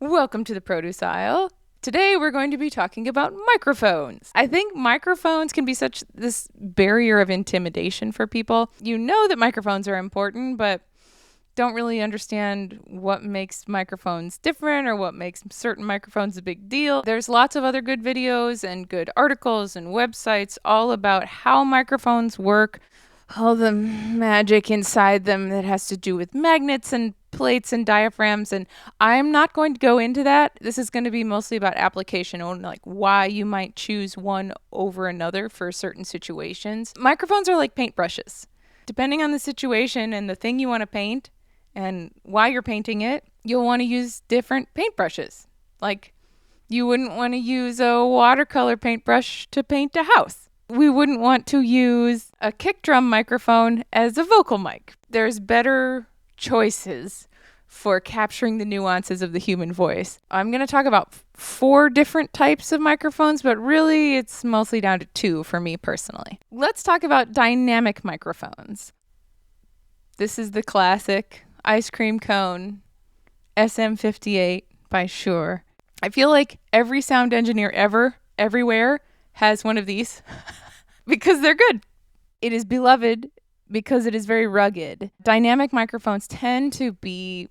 Welcome to the produce aisle. Today we're going to be talking about microphones. I think microphones can be such this barrier of intimidation for people. You know that microphones are important, but don't really understand what makes microphones different or what makes certain microphones a big deal. There's lots of other good videos and good articles and websites all about how microphones work, all the magic inside them that has to do with magnets and plates and diaphragms, and I'm not going to go into that. This is going to be mostly about application and like why you might choose one over another for certain situations. Microphones are like paintbrushes. Depending on the situation and the thing you want to paint and why you're painting it, you'll want to use different paintbrushes. Like you wouldn't want to use a watercolor paintbrush to paint a house. We wouldn't want to use a kick drum microphone as a vocal mic. There's better choices for capturing the nuances of the human voice. I'm going to talk about 4 different types of microphones, but really it's mostly down to 2 for me personally. Let's talk about dynamic microphones. This is the classic ice cream cone SM58 by Shure. I feel like every sound engineer ever, everywhere, has one of these because they're good. It is beloved because it is very rugged. Dynamic microphones tend to be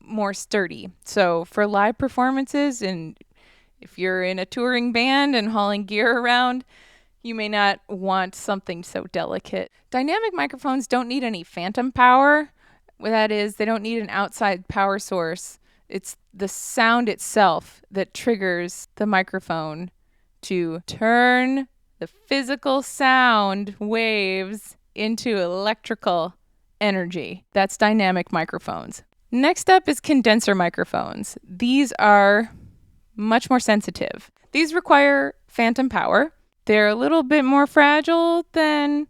more sturdy. So for live performances, and if you're in a touring band and hauling gear around, you may not want something so delicate. Dynamic microphones don't need any phantom power. What that is, they don't need an outside power source. It's the sound itself that triggers the microphone to turn the physical sound waves into electrical energy. That's dynamic microphones. Next up is condenser microphones. These are much more sensitive. These require phantom power. They're a little bit more fragile than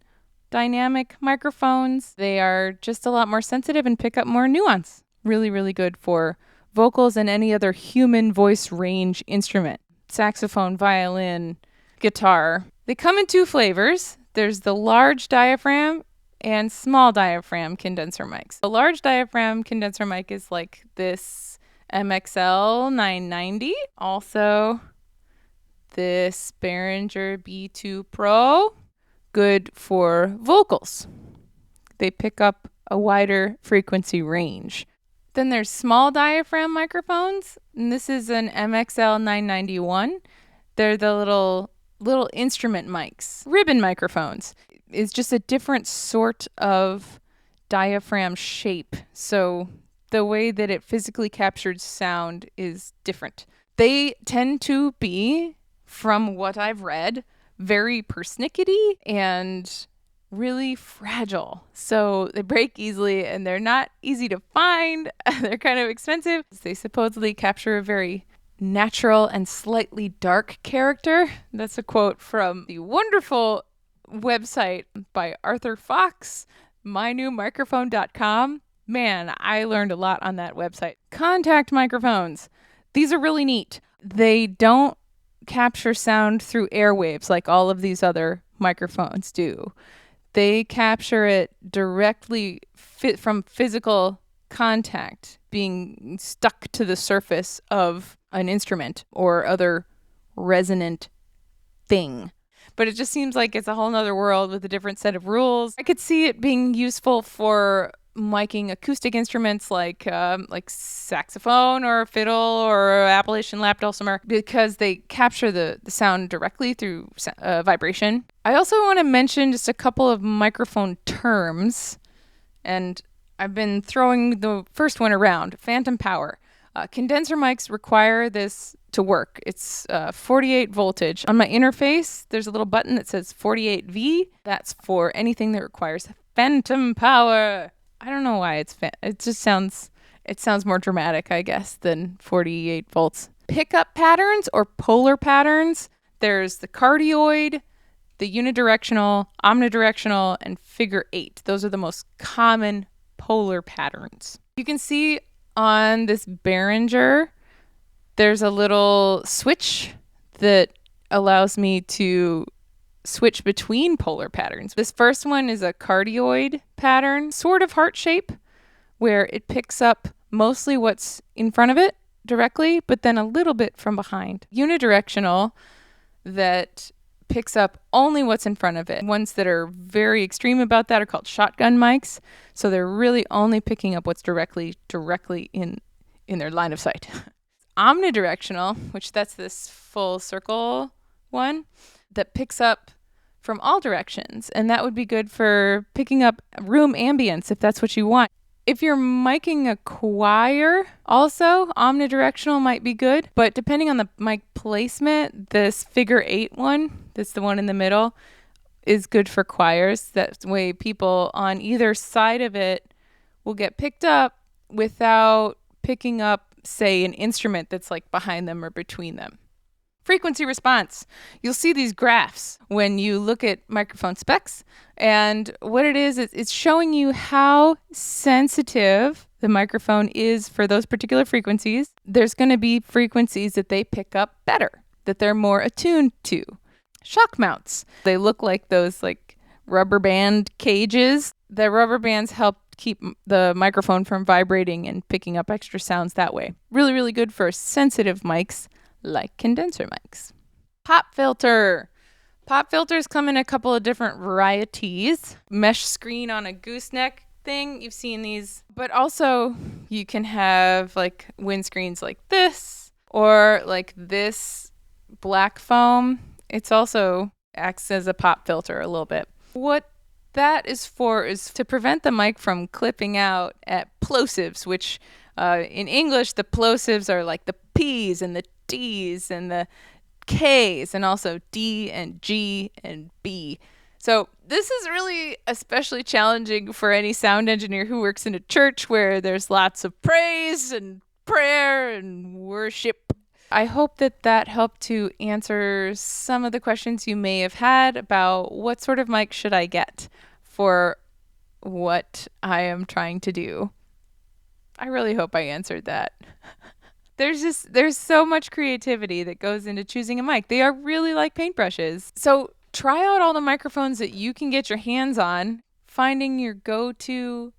dynamic microphones. They are just a lot more sensitive and pick up more nuance. Really, really good for vocals and any other human voice range instrument. Saxophone, violin, guitar. They come in 2 flavors. There's the large diaphragm and small diaphragm condenser mics. The large diaphragm condenser mic is like this MXL 990. Also, this Behringer B2 Pro. Good for vocals. They pick up a wider frequency range. Then there's small diaphragm microphones, and this is an MXL 991. They're the little instrument mics. Ribbon microphones is just a different sort of diaphragm shape. So the way that it physically captures sound is different. They tend to be, from what I've read, very persnickety and really fragile. So they break easily and they're not easy to find. They're kind of expensive. They supposedly capture a very natural and slightly dark character. That's a quote from the wonderful website by Arthur Fox, mynewmicrophone.com. Man, I learned a lot on that website. Contact microphones. These are really neat. They don't capture sound through airwaves like all of these other microphones do. They capture it directly from physical contact, being stuck to the surface of an instrument or other resonant thing. But it just seems like it's a whole nother world with a different set of rules. I could see it being useful for miking acoustic instruments like saxophone or fiddle or Appalachian lap dulcimer because they capture the sound directly through vibration. I also want to mention just a couple of microphone terms, and I've been throwing the first one around. Phantom power. Condenser mics require this to work. It's 48 voltage. On my interface, there's a little button that says 48V. That's for anything that requires phantom power. I don't know why it just sounds more dramatic, I guess, than 48 volts. Pickup patterns or polar patterns. There's the cardioid, the unidirectional, omnidirectional, and figure 8. Those are the most common polar patterns. You can see on this Behringer, there's a little switch that allows me to switch between polar patterns. This first one is a cardioid pattern, sort of heart shape, where it picks up mostly what's in front of it, directly, but then a little bit from behind. Unidirectional, that picks up only what's in front of it. Ones that are very extreme about that are called shotgun mics. So they're really only picking up what's directly in their line of sight. Omnidirectional, which that's this full circle one that picks up from all directions. And that would be good for picking up room ambience if that's what you want. If you're miking a choir, also omnidirectional might be good. But depending on the mic placement, this figure 8 one, that's the one in the middle, is good for choirs. That way people on either side of it will get picked up without picking up, say, an instrument that's like behind them or between them. Frequency response. You'll see these graphs when you look at microphone specs. And what it is, it's showing you how sensitive the microphone is for those particular frequencies. There's going to be frequencies that they pick up better, that they're more attuned to. Shock mounts. They look like those like rubber band cages. The rubber bands help keep the microphone from vibrating and picking up extra sounds that way. Really, really good for sensitive mics like condenser mics. Pop filter. Pop filters come in a couple of different varieties. Mesh screen on a gooseneck thing. You've seen these. But also you can have like windscreens like this or like this black foam. It's also acts as a pop filter a little bit. What that is for is to prevent the mic from clipping out at plosives, which in English, the plosives are like the P's and the D's and the K's and also D and G and B. So this is really especially challenging for any sound engineer who works in a church where there's lots of praise and prayer and worship. I hope that helped to answer some of the questions you may have had about what sort of mic should I get for what I am trying to do. I really hope I answered that. There's so much creativity that goes into choosing a mic. They are really like paintbrushes. So try out all the microphones that you can get your hands on, finding your go-to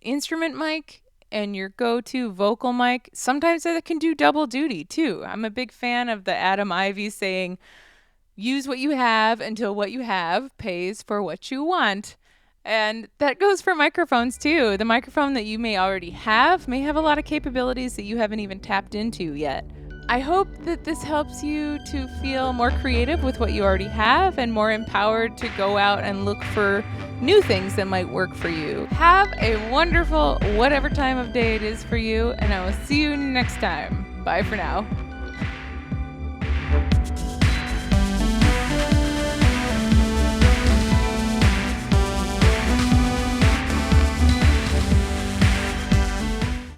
instrument mic and your go-to vocal mic. Sometimes that can do double duty too. I'm a big fan of the Adam Ivy saying, use what you have until what you have pays for what you want. And that goes for microphones too. The microphone that you may already have may have a lot of capabilities that you haven't even tapped into yet. I hope that this helps you to feel more creative with what you already have and more empowered to go out and look for new things that might work for you. Have a wonderful whatever time of day it is for you, and I will see you next time. Bye for now.